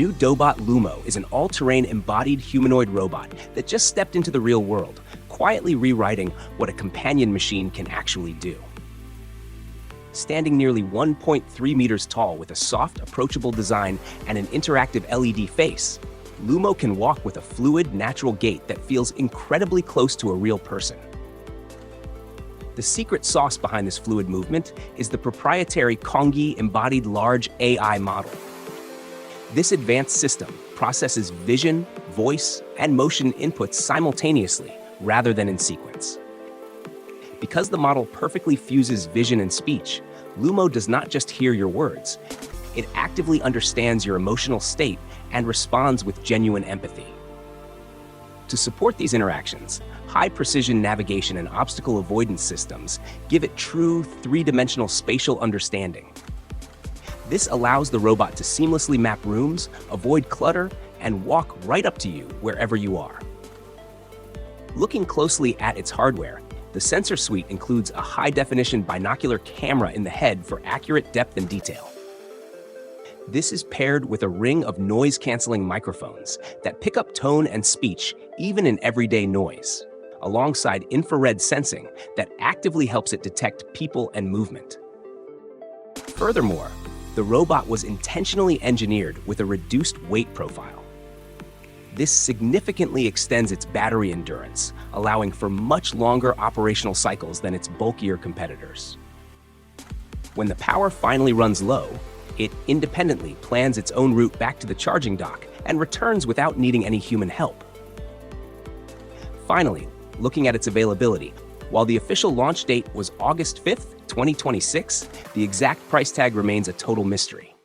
new DOBOT LUMO is an all-terrain embodied humanoid robot that just stepped into the real world, quietly rewriting what a companion machine can actually do. Standing nearly 1.3 meters tall with a soft, approachable design and an interactive LED face, LUMO can walk with a fluid, natural gait that feels incredibly close to a real person. The secret sauce behind this fluid movement is the proprietary Kongi embodied large AI model. This advanced system processes vision, voice, and motion inputs simultaneously rather than in sequence. Because the model perfectly fuses vision and speech, LUMO does not just hear your words. It actively understands your emotional state and responds with genuine empathy. To support these interactions, high-precision navigation and obstacle avoidance systems give it true three-dimensional spatial understanding. This allows the robot to seamlessly map rooms, avoid clutter, and walk right up to you wherever you are. Looking closely at its hardware, the sensor suite includes a high-definition binocular camera in the head for accurate depth and detail. This is paired with a ring of noise-canceling microphones that pick up tone and speech even in everyday noise, alongside infrared sensing that actively helps it detect people and movement. Furthermore, the robot was intentionally engineered with a reduced weight profile. This significantly extends its battery endurance, allowing for much longer operational cycles than its bulkier competitors. When the power finally runs low, it independently plans its own route back to the charging dock and returns without needing any human help. Finally, looking at its availability, while the official launch date was August 5th, 2026, the exact price tag remains a total mystery.